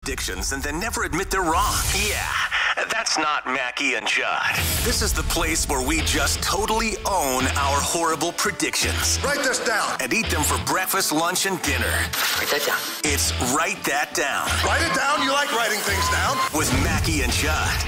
predictions and then never admit they're wrong. Yeah, that's not Mackie and Judd. This is the place where we just totally own our horrible predictions. Write this down. And eat them for breakfast, lunch, and dinner. Write that down. It's Write That Down. Write it down. You like writing things down. With Mackie and Judd.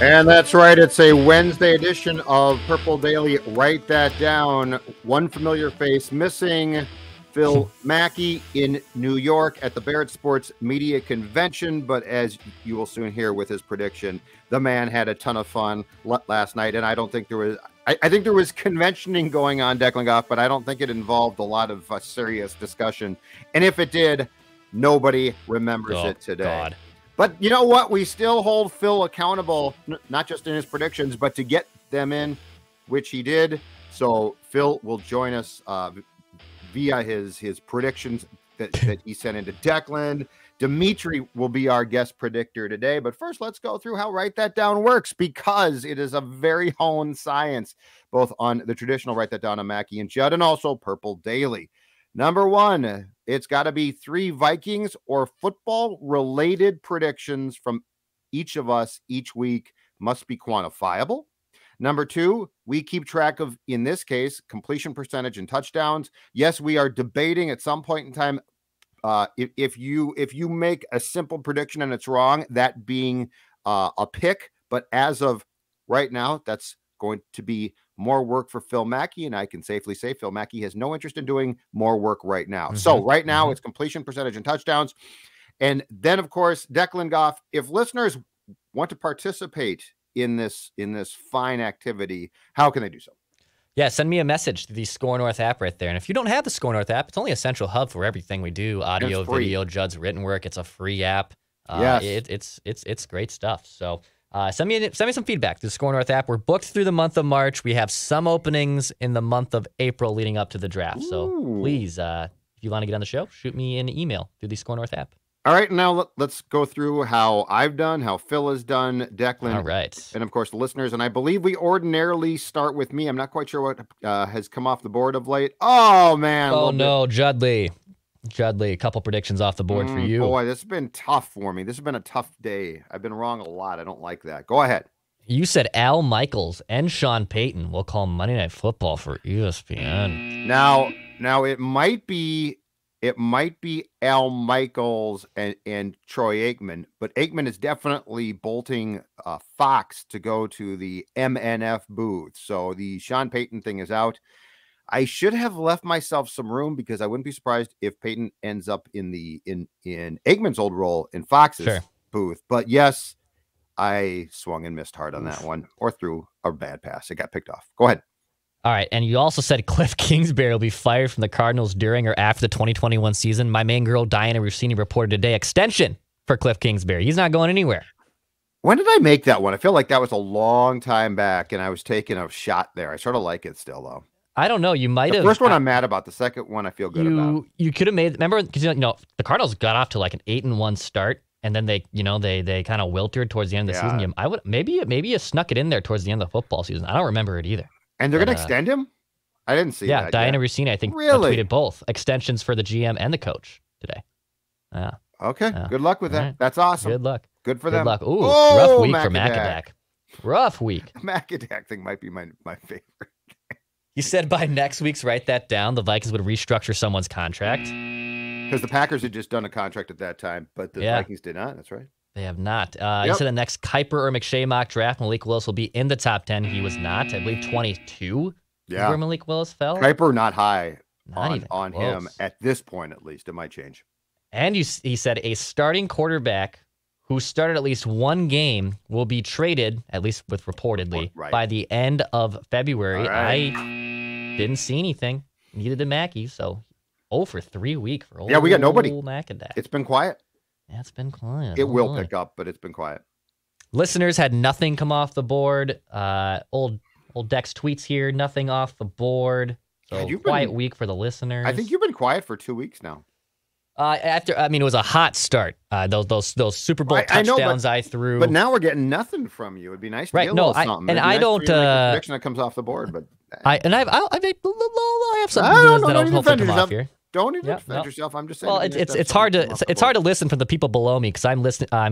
And that's right. It's a Wednesday edition of Purple Daily. Write that down. One familiar face missing. Phil Mackey in New York at the Barrett Sports Media Convention. But as you will soon hear with his prediction, the man had a ton of fun last night. And I don't think there was, I think there was conventioning going on, Declan Goff, but I don't think it involved a lot of serious discussion. And if it did, nobody remembers it today. God. But you know what? We still hold Phil accountable, not just in his predictions, but to get them in, which he did. So Phil will join us via his predictions that he sent into Declan. Dimitri will be our guest predictor today. But first, let's go through how Write That Down works, because it is a very honed science, both on the traditional Write That Down on Mackie and Judd and also Purple Daily. Number one, it's got to be 3 Vikings or football-related predictions from each of us each week. Must be quantifiable. Number 2, we keep track of, in this case, completion percentage and touchdowns. Yes, we are debating at some point in time if you make a simple prediction and it's wrong, that being a pick. But as of right now, that's going to be more work for Phil Mackey, and I can safely say Phil Mackey has no interest in doing more work right now. So right now it's completion percentage and touchdowns. And then, of course, Declan Goff, if listeners want to participate in this fine activity, how can they do so? Yeah, send me a message to the Score North app right there. And if you don't have the Score North app, it's only a central hub for everything we do. Audio, video, Judd's written work. It's a free app. Yes. It's great stuff. So send me some feedback to the Score North app. We're booked through the month of March. We have some openings in the month of April leading up to the draft. So please, if you want to get on the show, shoot me an email through the Score North app. All right, now let's go through how I've done, how Phil has done, Declan. All right. And, of course, the listeners. And I believe we ordinarily start with me. I'm not quite sure what has come off the board of late. Oh, man. Oh, no, Judley. A couple predictions off the board for you. Boy, this has been tough for me. This has been a tough day. I've been wrong a lot. I don't like that. Go ahead. You said Al Michaels and Sean Payton will call Monday Night Football for ESPN. Now it might be Al Michaels and Troy Aikman, but Aikman is definitely bolting Fox to go to the MNF booth. So the Sean Payton thing is out. I should have left myself some room, because I wouldn't be surprised if Payton ends up in Aikman's old role in Fox's booth. But yes, I swung and missed hard on that one, or threw a bad pass. It got picked off. Go ahead. All right, and you also said Cliff Kingsbury will be fired from the Cardinals during or after the 2021 season. My main girl, Diana Rossini, reported today extension for Cliff Kingsbury. He's not going anywhere. When did I make that one? I feel like that was a long time back, and I was taking a shot there. I sort of like it still, though. I don't know. You might have. The first one I'm mad about. The second one I feel good about. You could have made. Remember, because the Cardinals got off to like an 8-1 start, and then they kind of wilted towards the end of the season. I would maybe you snuck it in there towards the end of the football season. I don't remember it either. And they're going to extend him? I didn't see that. Yeah, Diana Rossini, I think, tweeted both extensions for the GM and the coach today. Yeah. Okay. Good luck with that. Right. That's awesome. Good luck. Good for them. Good luck. Ooh, rough week for Macadac. Rough week. The Macadac thing might be my favorite. You said by next week's Write That Down, the Vikings would restructure someone's contract. Because the Packers had just done a contract at that time, but the Vikings did not. That's right. They have not. You said the next Kuiper or McShay mock draft, Malik Willis will be in the top 10. He was not. I believe 22 where Malik Willis fell. Kuiper not high on him at this point, at least. It might change. And he said a starting quarterback who started at least one game will be traded, at least with reportedly, by the end of February. Right. I didn't see anything. Neither did Mackey, so 0 for 3 week for old we got nobody. Macadac. It's been quiet. Yeah, it's been quiet. It will pick up, but it's been quiet. Listeners had nothing come off the board. Old Dex tweets here, nothing off the board. So quiet week for the listeners. I think you've been quiet for 2 weeks now. It was a hot start. Those Super Bowl touchdowns I threw. But now we're getting nothing from you. It'd be nice to get a little something. And I don't. Prediction that comes off the board, but I have some that I'll hopefully come off here. Don't even defend yourself. I'm just saying. Well, it's hard to listen from the people below me because I'm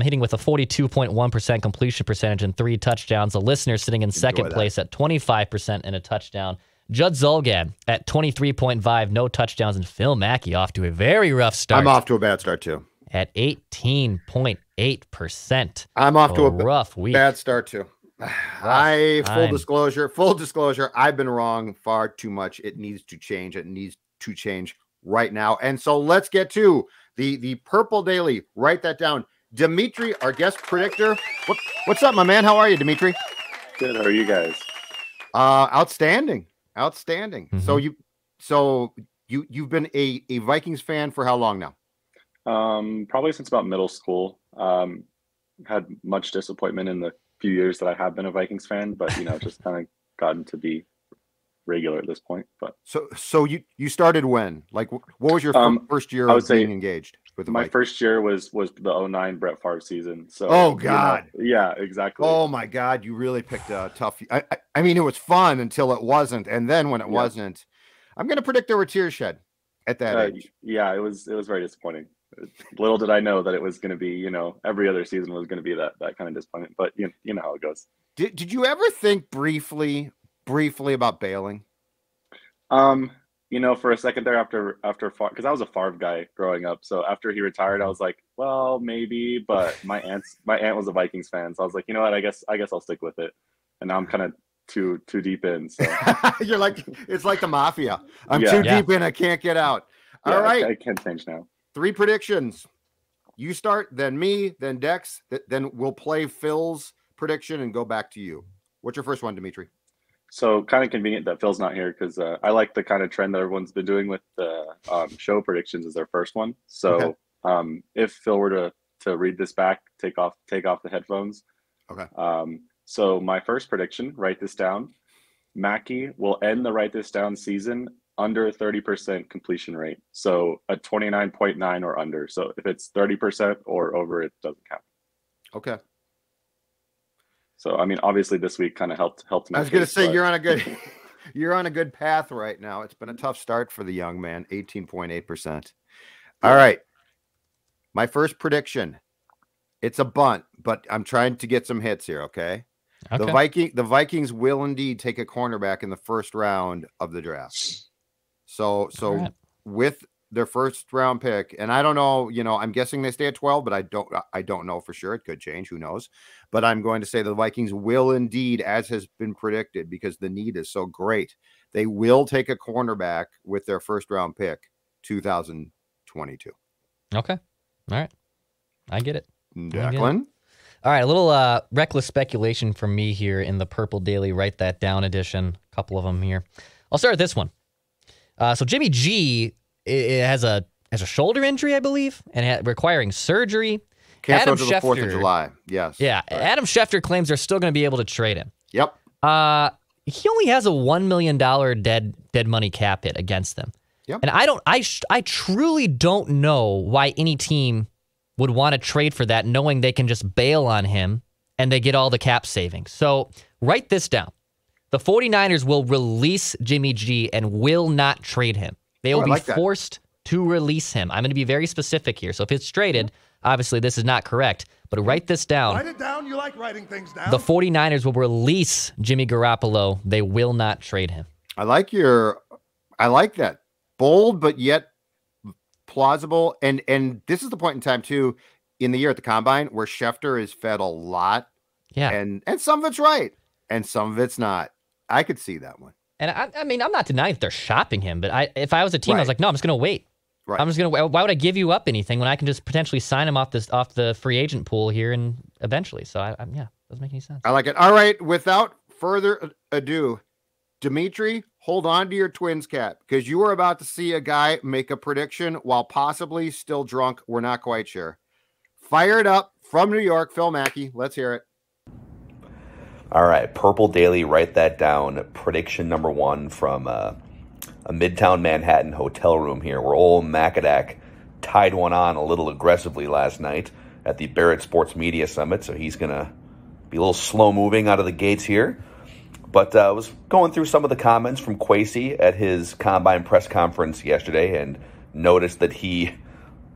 hitting with a 42.1% completion percentage and 3 touchdowns. The listener sitting in second place at 25% and a touchdown. Judd Zulgad at 23.5, no touchdowns, and Phil Mackey off to a very rough start. I'm off to a bad start too. At 18.8%. I'm off to a rough week. Bad start too. Full disclosure, I've been wrong far too much. It needs to change. It needs to change right now. And so let's get to the Purple Daily. Write that down. Dimitri, our guest predictor. What's up, my man? How are you, Dimitri? Good. How are you guys? Outstanding. Mm-hmm. So you've been a Vikings fan for how long now? Probably since about middle school. Had much disappointment in the few years that I have been a Vikings fan, but just kind of gotten to be regular at this point. But so you started when? Like, what was your first year of being engaged with the Vikings? My first year was the 2009 Brett Favre season. So oh God, yeah, exactly. Oh my God, you really picked a tough. I mean, it was fun until it wasn't, and then when it wasn't, I'm going to predict there were tears shed at that age. Yeah, it was very disappointing. Little did I know that it was going to be, every other season was going to be that kind of disappointment. But you know how it goes. Did you ever think briefly about bailing? For a second there after because I was a Favre guy growing up. So after he retired, I was like, well, maybe. But my aunt was a Vikings fan, so I was like, you know what? I guess I'll stick with it. And now I'm kind of too deep in. So you're like, it's like the mafia. I'm too deep in. I can't get out. All right, I can't change now. 3 predictions. You start, then me, then Dex, then we'll play Phil's prediction and go back to you. What's your first one, Dimitri? So kind of convenient that Phil's not here because I like the kind of trend that everyone's been doing with the show predictions as their first one. So if Phil were to read this back, take off the headphones. Okay. So my first prediction, write this down. Mackey will end the write this down season under 30% completion rate. So a 29.9 or under. So if it's 30% or over, it doesn't count. Okay. So, I mean, obviously this week kind of helped. I was going to say, you're on a good path right now. It's been a tough start for the young man, 18.8%. All right. My first prediction, it's a bunt, but I'm trying to get some hits here. Okay. The Vikings will indeed take a cornerback in the first round of the draft. So with their first round pick, and I don't know, I'm guessing they stay at 12, but I don't know for sure. It could change. Who knows? But I'm going to say the Vikings will indeed, as has been predicted, because the need is so great, they will take a cornerback with their first round pick, 2022. Okay. All right. I get it. Declan? All right. A little reckless speculation from me here in the Purple Daily Write That Down edition. A couple of them here. I'll start with this one. So Jimmy G has a shoulder injury, I believe, and requiring surgery. Canceled to the 4th of July. Yes. Yeah. Right. Adam Schefter claims they're still going to be able to trade him. Yep. He only has a $1 million dead money cap hit against them. Yep. And I truly don't know why any team would want to trade for that, knowing they can just bail on him and they get all the cap savings. So write this down. The 49ers will release Jimmy G and will not trade him. They will be forced to release him. I'm going to be very specific here. So if it's traded, obviously this is not correct, but write this down. Write it down. You like writing things down. The 49ers will release Jimmy Garoppolo. They will not trade him. I like that. Bold, but yet plausible. And this is the point in time, too, in the year at the Combine where Schefter is fed a lot. Yeah. And some of it's right, and some of it's not. I could see that one. And I mean, I'm not denying that they're shopping him, but if I was a team, I was like, no, I'm just going to wait. Right. I'm just going to. Why would I give you up anything when I can just potentially sign him off the free agent pool here and eventually? So doesn't make any sense. I like it. All right. Without further ado, Dimitri, hold on to your Twins cap because you are about to see a guy make a prediction while possibly still drunk. We're not quite sure. Fired up from New York, Phil Mackey. Let's hear it. All right, Purple Daily, write that down. Prediction number 1 from a Midtown Manhattan hotel room here where old Macadac tied one on a little aggressively last night at the Barrett Sports Media Summit, so he's going to be a little slow-moving out of the gates here. But I was going through some of the comments from Kwesi at his Combine press conference yesterday, and noticed that he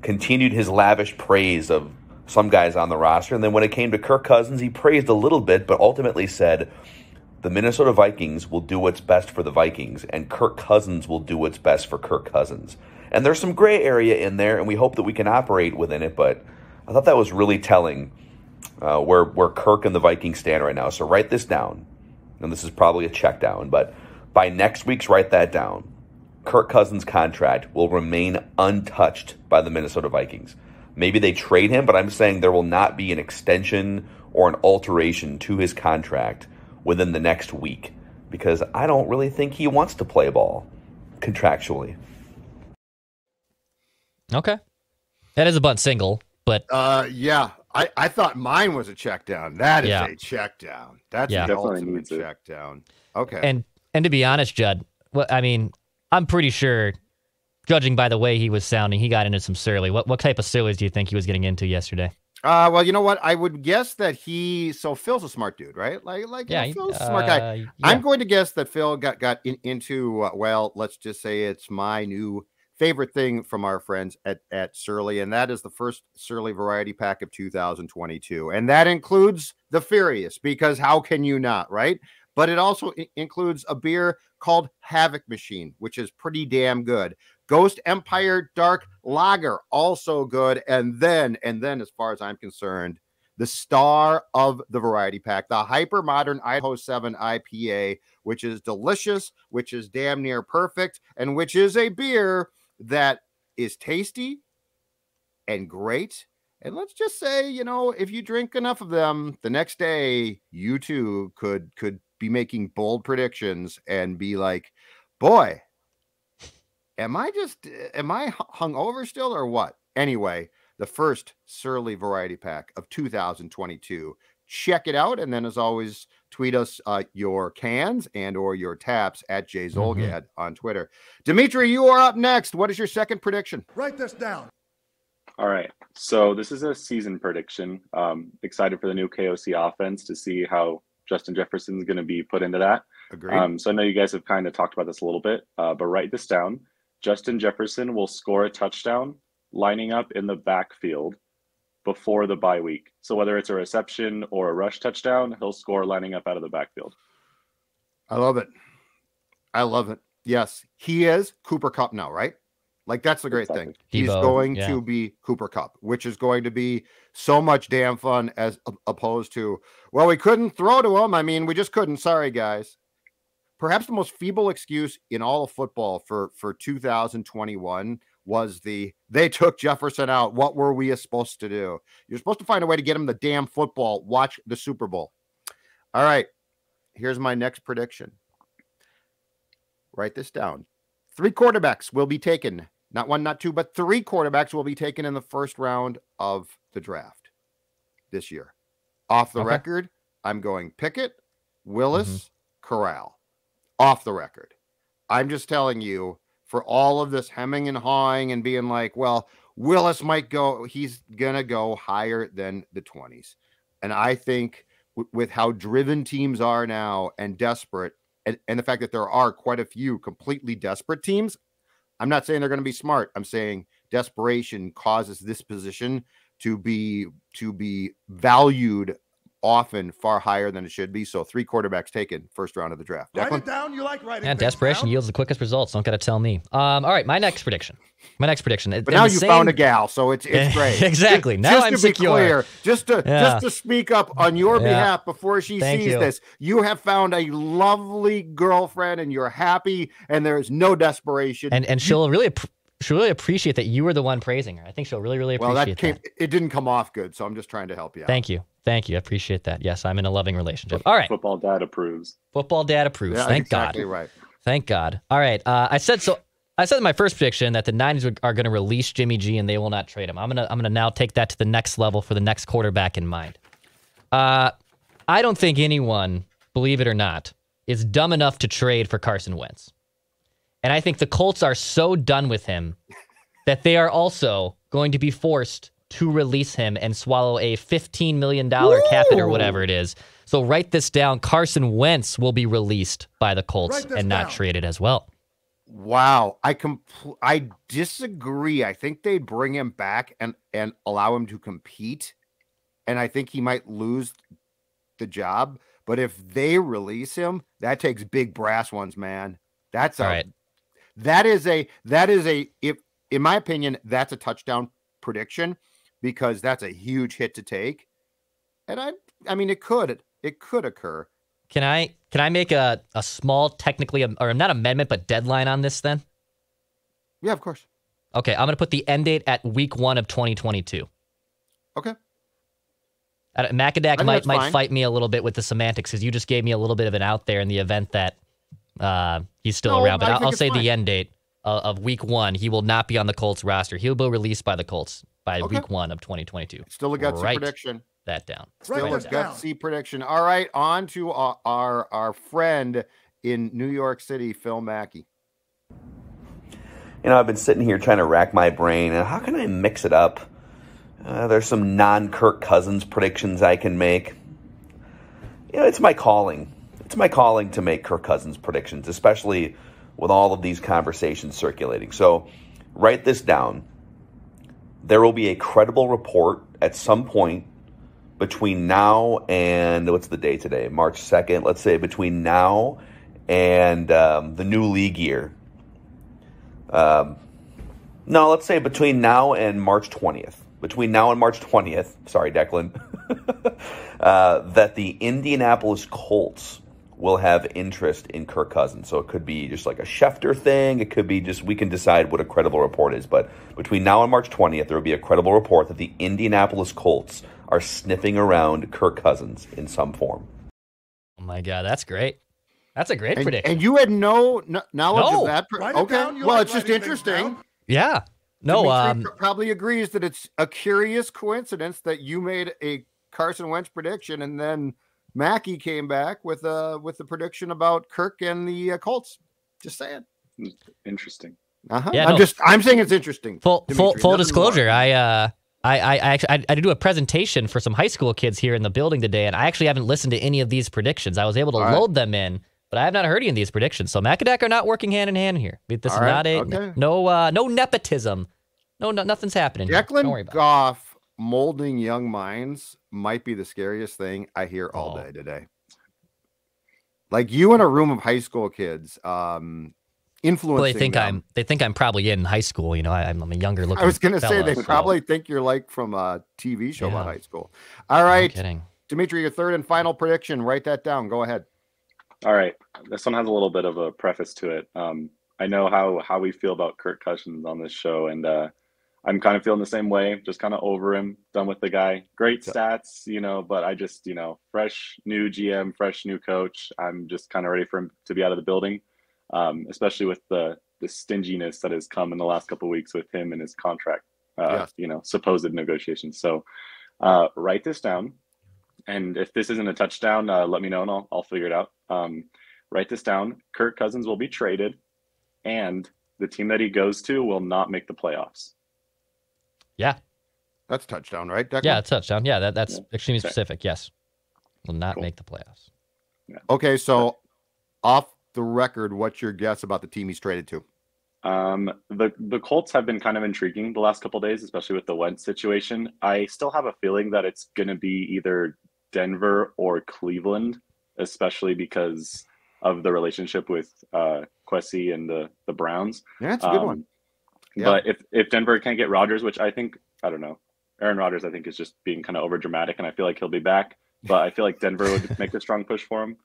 continued his lavish praise of some guys on the roster. And then when it came to Kirk Cousins, he praised a little bit, but ultimately said the Minnesota Vikings will do what's best for the Vikings, and Kirk Cousins will do what's best for Kirk Cousins. And there's some gray area in there, and we hope that we can operate within it, but I thought that was really telling where Kirk and the Vikings stand right now. So write this down, and this is probably a check down, but by next week's Write That Down, Kirk Cousins' contract will remain untouched by the Minnesota Vikings. Maybe they trade him, but I'm saying there will not be an extension or an alteration to his contract within the next week, because I don't really think he wants to play ball contractually. Okay. That is a bunt single, but... yeah, I thought mine was a check down. That is a check down. That's the ultimate check down. Okay. And to be honest, Judd, well, I mean, I'm pretty sure, judging by the way he was sounding, he got into some surly. What type of surlies do you think he was getting into yesterday? Well, you know what? I would guess that Phil's a smart dude, right? Phil's a smart guy. Yeah. I'm going to guess that Phil got into, well, let's just say it's my new favorite thing from our friends at Surly, and that is the first Surly variety pack of 2022. And that includes the Furious, because how can you not, right? But it also includes a beer called Havoc Machine, which is pretty damn good. Ghost Empire Dark Lager, also good. And then, as far as I'm concerned, the star of the variety pack, the hyper modern Idaho 7 IPA, which is delicious, which is damn near perfect, and which is a beer that is tasty and great. And let's just say, if you drink enough of them, the next day you too could be making bold predictions and be like, boy, am I hungover still or what? Anyway, the first Surly variety pack of 2022. Check it out. And then, as always, tweet us your cans and or your taps at JZolgad on Twitter. Dimitri, you are up next. What is your second prediction? Write this down. All right. So this is a season prediction. Excited for the new KOC offense to see how Justin Jefferson is going to be put into that. Agreed. So I know you guys have kind of talked about this a little bit, but write this down. Justin Jefferson will score a touchdown lining up in the backfield before the bye week. So whether it's a reception or a rush touchdown, he'll score lining up out of the backfield. I love it. Yes, he is Cooper Kupp now, right? Like, that's the great thing. He's going to be Cooper Kupp, which is going to be so much damn fun as opposed to, well, we couldn't throw to him. I mean, we just couldn't. Sorry, guys. Perhaps the most feeble excuse in all of football for 2021 was they took Jefferson out. What were we supposed to do? You're supposed to find a way to get him the damn football. Watch the Super Bowl. All right. Here's my next prediction. Write this down. 3 quarterbacks will be taken. Not 1, not 2, but 3 quarterbacks will be taken in the first round of the draft this year. Off the record, I'm going Pickett, Willis, Corral. Off the record. I'm just telling you, for all of this hemming and hawing and being like, well, Willis might go, he's going to go higher than the 20s. And I think with how driven teams are now and desperate, and the fact that there are quite a few completely desperate teams, I'm not saying they're going to be smart. I'm saying desperation causes this position to be valued often far higher than it should be. So 3 quarterbacks taken first round of the draft. Write it down. You like writing. Yeah, desperation down? yields the quickest results. Don't got to tell me. All right, my next prediction. But now you found a gal, so it's great. Exactly. Now I'm secure. Just to speak up on your behalf before she sees this, you have found a lovely girlfriend and you're happy and there's no desperation. And she'll really appreciate that you were the one praising her. I think she'll really appreciate that. It didn't come off good, so I'm just trying to help you out. Thank you. I appreciate that. Yes, I'm in a loving relationship. All right. Football dad approves. Yeah, Thank God. Right. Thank God. All right. I said in my first prediction that the Niners are going to release Jimmy G and they will not trade him. I'm gonna now take that to the next level for the next quarterback in mind. I don't think anyone, believe it or not, is dumb enough to trade for Carson Wentz. And I think the Colts are so done with him that they are also going to be forced to release him and swallow a $15 million cap hit or whatever it is. So write this down. Carson Wentz will be released by the Colts and not traded as well. Wow. I disagree. I think they'd bring him back and allow him to compete. And I think he might lose the job. But if they release him, that takes big brass ones, man. That's all right. That is a if in my opinion, that's a touchdown prediction because that's a huge hit to take. And I mean it could occur. Can I make a small technically or not amendment but deadline on this then? Yeah, of course. Okay, I'm going to put the end date at week 1 of 2022. Okay. Macadac might fight me a little bit with the semantics because you just gave me a little bit of an out there in the event that he's still around. But I'll say the end date of week 1. He will not be on the Colts roster. He'll be released by the Colts by week 1 of 2022. Still a gutsy prediction. That down. Still a gutsy prediction. All right, on to our friend in New York City, Phil Mackey. You know, I've been sitting here trying to rack my brain, and how can I mix it up? There's some non-Kirk Cousins predictions I can make. You know, it's my calling. It's my calling to make Kirk Cousins predictions, especially with all of these conversations circulating. So write this down. There will be a credible report at some point between now and, what's the day today? March 2nd. Let's say between now and the new league year. No, let's say between now and March 20th. Between now and March 20th, sorry, Declan, that the Indianapolis Colts will have interest in Kirk Cousins. So it could be just like a Schefter thing. It could be just, we can decide what a credible report is. But between now and March 20th, there will be a credible report that the Indianapolis Colts are sniffing around Kirk Cousins in some form. Oh my God, that's great. That's a great prediction. And you had no knowledge of that. Okay, well, it's just interesting. Yeah. No, Dimitri probably agrees that it's a curious coincidence that you made a Carson Wentz prediction and then Mackey came back with the prediction about Kirk and the Colts. Just saying. Interesting. Yeah, I'm saying it's interesting. Full disclosure. I do a presentation for some high school kids here in the building today, and I actually haven't listened to any of these predictions. I was able to load them in, but I have not heard any of these predictions. So Macadac are not working hand in hand here. This is not no nepotism. No, nothing's happening. Declan Goff molding young minds might be the scariest thing I hear all day today. Like you in a room of high school kids, influencing. Well, they think I'm probably in high school. You know, I'm a younger looking. I was going to say they probably think you're like from a TV show about high school. All right, no kidding. Dimitri, your third and final prediction. Write that down. Go ahead. All right, this one has a little bit of a preface to it. I know how we feel about Kirk Cousins on this show, and I'm kind of feeling the same way. Just kind of over him, done with the guy. Great stats, but I just, fresh new GM, fresh new coach. I'm just kind of ready for him to be out of the building, especially with the stinginess that has come in the last couple of weeks with him and his contract, supposed negotiations. So write this down. And if this isn't a touchdown, let me know and I'll figure it out. Write this down. Kirk Cousins will be traded and the team that he goes to will not make the playoffs. Yeah. That's a touchdown, right, Declan? Yeah, it's a touchdown. Yeah, that's extremely specific. Yes. Will not make the playoffs. Yeah. Okay, so off the record, what's your guess about the team he's traded to? The Colts have been kind of intriguing the last couple of days, especially with the Wentz situation. I still have a feeling that it's going to be either Denver or Cleveland, especially because of the relationship with Kwesi and the Browns. Yeah, that's a good one. Yeah. But if Denver can't get Rodgers, which I don't know, Aaron Rodgers, I think is just being kind of over dramatic, and I feel like he'll be back. But I feel like Denver would make a strong push for him.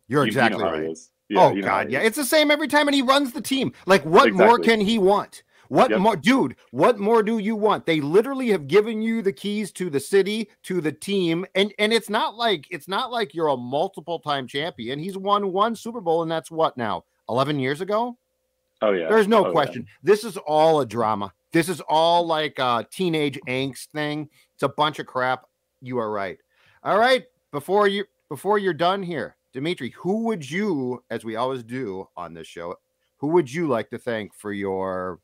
You're exactly right. Yeah, God, yeah, it's the same every time, and he runs the team. Like, what more can he want? What more, dude? What more do you want? They literally have given you the keys to the city, to the team, and it's not like you're a multiple-time champion. He's won one Super Bowl, and that's what now? 11 years ago. Oh yeah, there's no question. Yeah. This is all a drama. This is all like a teenage angst thing. It's a bunch of crap. You are right. All right, before you're done here, Dimitri, who would you, as we always do on this show, who would you like to thank for your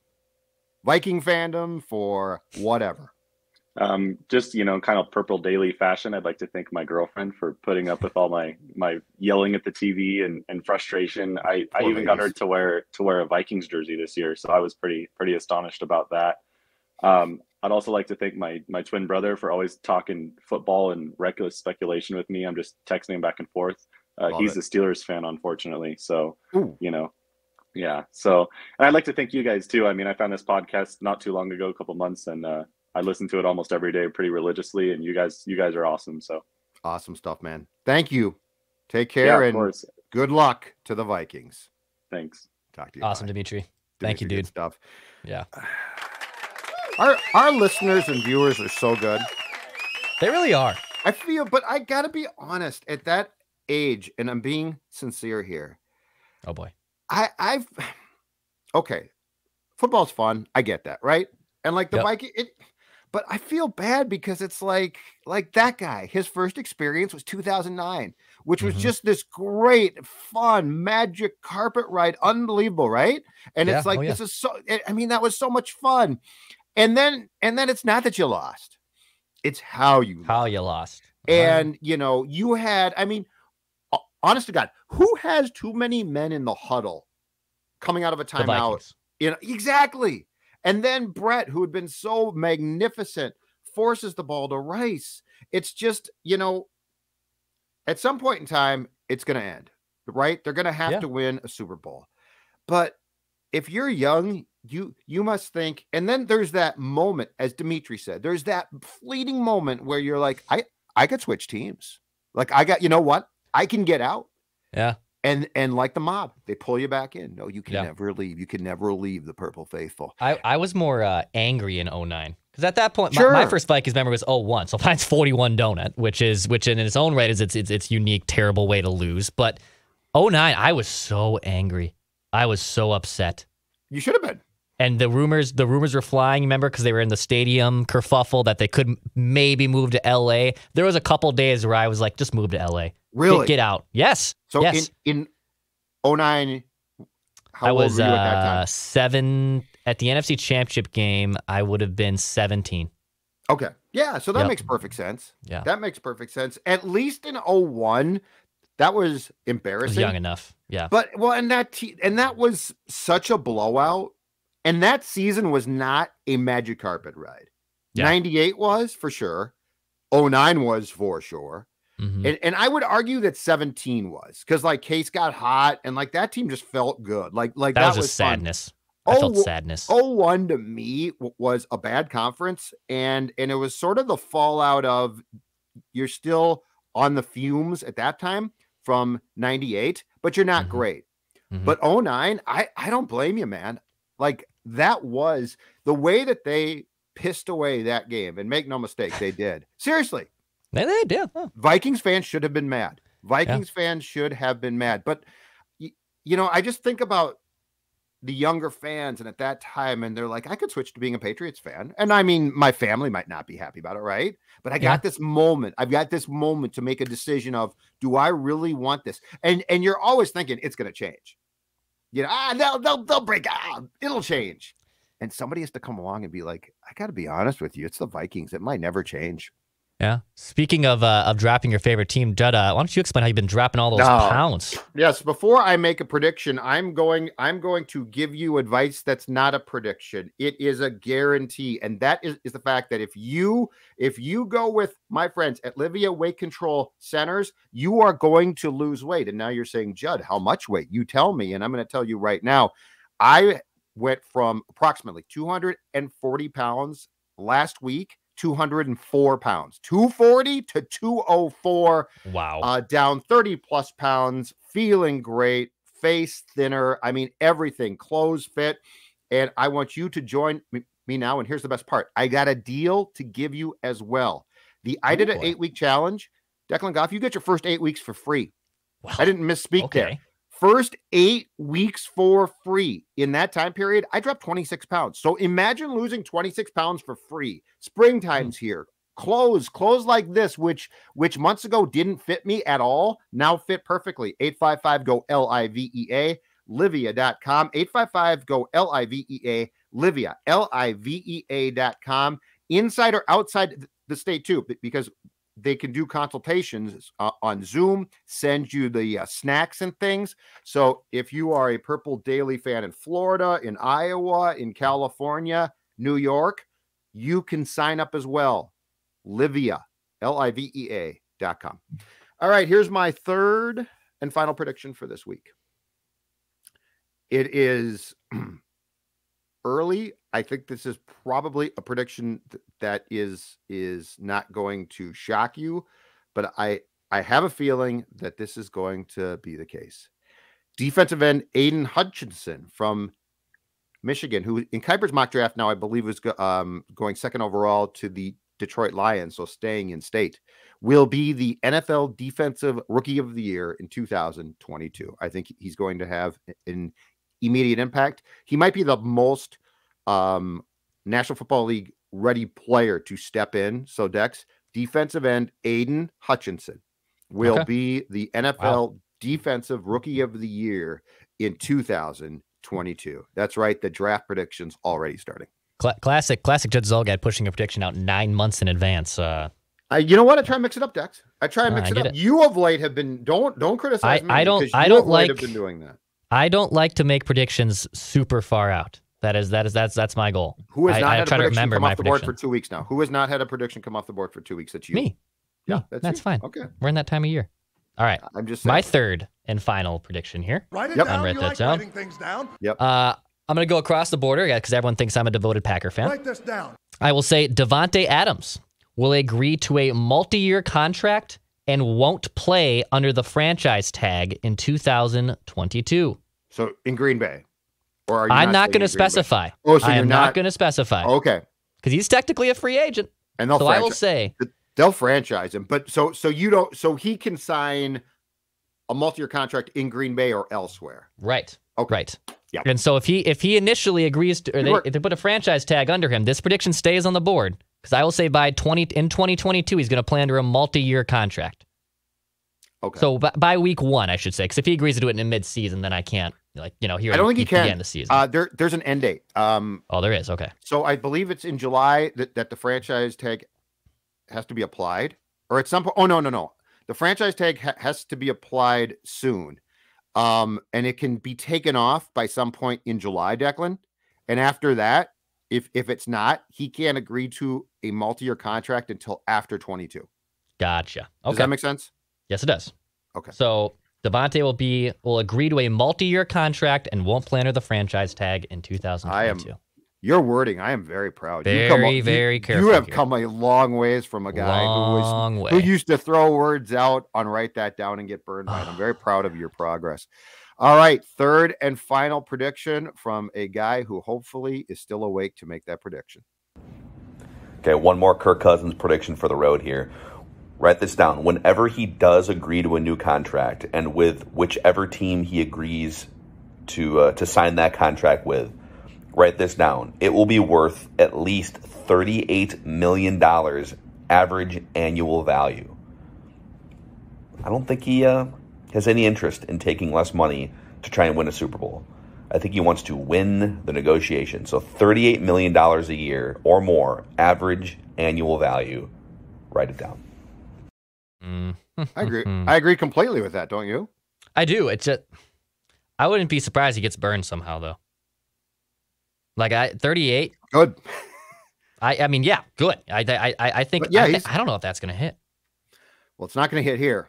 Viking fandom, for whatever? Just, kind of Purple Daily fashion. I'd like to thank my girlfriend for putting up with all my yelling at the TV and frustration. I even got her to wear a Vikings jersey this year, so I was pretty astonished about that. I'd also like to thank my twin brother for always talking football and reckless speculation with me. I'm just texting him back and forth. He's a Steelers fan, unfortunately. So, yeah. So, and I'd like to thank you guys too. I mean, I found this podcast not too long ago, a couple months, and I listen to it almost every day pretty religiously, and you guys are awesome. So awesome stuff, man. Thank you. Take care, and course. Good luck to the Vikings. Thanks. Talk to you. Awesome, Dimitri. Thank you, dude. Stuff. Yeah. Our listeners and viewers are so good. They really are. I feel, but I gotta be honest, at that age, and I'm being sincere here. Oh boy. I've okay. Football's fun. I get that, right? And like the Viking, but I feel bad because it's like that guy, his first experience was 2009, which was just this great, fun, magic carpet ride. Unbelievable, right? And it's like, this is so, I mean, that was so much fun. And then it's not that you lost. It's how you lost. And, you had, I mean, honest to God, who has too many men in the huddle coming out of a timeout? Exactly. And then Brett, who had been so magnificent, forces the ball to Rice. It's just, at some point in time, it's going to end, right? They're going to have to win a Super Bowl. But if you're young, you must think, and then there's that moment, as Dimitri said, there's that fleeting moment where you're like, I could switch teams. Like you know what? I can get out. Yeah. And like the mob, they pull you back in. No, you can never leave. You can never leave the Purple Faithful. I was more angry in 09. Because at that point, my first Vikings memory was 01. So mine's 41 donut, which in its own right is its unique, terrible way to lose. But 09, I was so angry. I was so upset. You should have been. And the rumors were flying, remember, because they were in the stadium kerfuffle that they could maybe move to LA. There was a couple days where I was like, just move to LA. Really? Get out. Yes. So yes. in 09, how old were you at that time? 7 at the NFC Championship game. I would have been 17. Okay. Yeah. So that makes perfect sense. Yeah. That makes perfect sense. At least in 01, that was embarrassing. Was young enough. Yeah. But and that was such a blowout. And that season was not a magic carpet ride. Yeah. 98 was for sure. 09 was for sure. Mm-hmm. And I would argue that 17 was, because like Case got hot and like that team just felt good. Like that was sadness. I felt sadness. 01 to me was a bad conference, and it was sort of the fallout of you're still on the fumes at that time from 98, but you're not great. Mm-hmm. But 09, I don't blame you, man. Like that was the way that they pissed away that game, and make no mistake, they did. Seriously. They did. Huh. Vikings fans should have been mad. Vikings fans should have been mad. But, I just think about the younger fans, and at that time, and they're like, I could switch to being a Patriots fan. And I mean, my family might not be happy about it, right? But I got this moment. I've got this moment to make a decision of, do I really want this? And you're always thinking it's going to change. They'll break out. It'll change. And somebody has to come along and be like, I got to be honest with you. It's the Vikings. It might never change. Yeah. Speaking of dropping your favorite team, Judd, why don't you explain how you've been dropping all those pounds? Yes. Before I make a prediction, I'm going to give you advice that's not a prediction. It is a guarantee. And that is the fact that if you go with my friends at Livia Weight Control Centers, you are going to lose weight. And now you're saying, Judd, how much weight? You tell me. And I'm going to tell you right now. I went from approximately 240 pounds last week, 204 pounds, 240 to 204. Wow. Down 30 plus pounds, feeling great, face thinner. I mean, everything, clothes fit. And I want you to join me now. And here's the best part. I got a deal to give you as well. I did an 8-week challenge. Declan Goff, you get your first 8 weeks for free. Wow. I didn't misspeak there. First 8 weeks for free. In that time period, I dropped 26 pounds. So imagine losing 26 pounds for free. Springtime's here. Clothes like this, which months ago didn't fit me at all, now fit perfectly. 855-GO-LIVEA, Livia.com. 855-GO-LIVEA, Livia, LIVEA.com. inside or outside the state too, because they can do consultations on Zoom, send you the snacks and things. So if you are a Purple Daily fan in Florida, in Iowa, in California, New York, you can sign up as well. Livea, LIVEA.com. All right, here's my third and final prediction for this week. It is early. I think this is probably a prediction that is not going to shock you, but I have a feeling that this is going to be the case. Defensive end Aiden Hutchinson from Michigan, who in Kuiper's mock draft now I believe is going second overall to the Detroit Lions, so staying in state, will be the NFL Defensive Rookie of the Year in 2022. I think he's going to have an immediate impact. He might be the most National Football League ready player to step in. So Dex, defensive end Aiden Hutchinson will be the NFL Defensive Rookie of the Year in 2022. That's right. The draft predictions already starting. Classic Judge Zolgad pushing a prediction out 9 months in advance. You know what? I try and mix it up, Dex. I try and mix it up. You of late have been don't criticize me. I don't like have been doing that. I don't like to make predictions super far out. That's my goal. Who has not had a prediction come off the board for 2 weeks now? Who has not had a prediction come off the board for 2 weeks? That's you. Me. Yeah, that's fine. Okay. We're in that time of year. All right. I'm just saying. My third and final prediction here. Write it down. Write that down. Writing things down? Yep. I'm going to go across the border because everyone thinks I'm a devoted Packer fan. Write this down. I will say Devontae Adams will agree to a multi-year contract and won't play under the franchise tag in 2022. So in Green Bay. Or are you I'm not going to specify. Oh, so I you're am not going to specify. Okay. Because he's technically a free agent. And so I will say they'll franchise him. But so he can sign a multi-year contract in Green Bay or elsewhere. Right. Okay. Right. Yeah. And so if he initially agrees to, or if they put a franchise tag under him, this prediction stays on the board. Because I will say in 2022 he's going to play under a multi-year contract. Okay. So by week 1, I should say, because if he agrees to do it in mid-season, then I can't. Here I don't think he can. The season. There's an end date. There is. Okay. So I believe it's in July that the franchise tag has to be applied, or at some point. Oh no. The franchise tag has to be applied soon, and it can be taken off by some point in July, Declan. And after that, if it's not, he can't agree to a multi-year contract until after 22. Gotcha. Okay. Does that make sense? Yes, it does. Okay. So Devontae will agree to a multi-year contract and won't play under the franchise tag in 2022. Your wording, I am very proud. Very careful. You have come a long ways from a guy who used to throw words out on write that down and get burned by it. I'm very proud of your progress. All right, third and final prediction from a guy who hopefully is still awake to make that prediction. Okay, one more Kirk Cousins prediction for the road here. Write this down. Whenever he does agree to a new contract, and with whichever team he agrees to sign that contract with, write this down. It will be worth at least $38 million average annual value. I don't think he has any interest in taking less money to try and win a Super Bowl. I think he wants to win the negotiation. So $38 million a year or more average annual value. Write it down. I agree. I agree completely with that. Don't you? I do. I wouldn't be surprised he gets burned somehow, though. 38. Good. I mean, yeah, good. I think. I don't know if that's going to hit. Well, it's not going to hit here.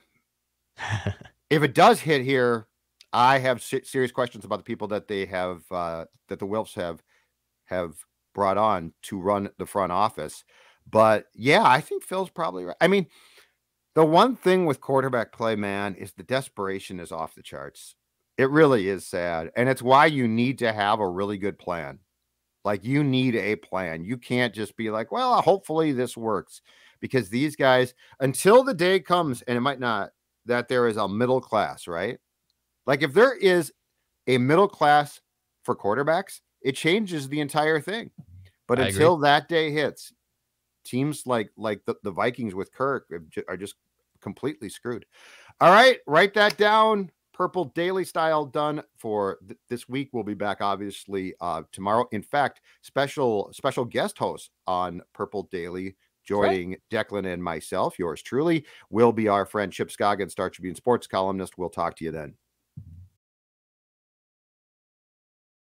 If it does hit here, I have serious questions about the people that they have that the Wilfs have brought on to run the front office. But yeah, I think Phil's probably right. I mean, the one thing with quarterback play, man, is the desperation is off the charts. It really is sad. And it's why you need to have a really good plan. You need a plan. You can't just be like, well, hopefully this works. Because these guys, until the day comes, and it might not, that there is a middle class, right? If there is a middle class for quarterbacks, it changes the entire thing. But until that day hits, teams like the Vikings with Kirk are just completely screwed. All right, write that down. Purple Daily style done for this week. We'll be back obviously tomorrow. In fact, special guest host on Purple Daily, joining Declan and myself, yours truly, will be our friend Chip Scoggins, Star Tribune sports columnist. We'll talk to you then.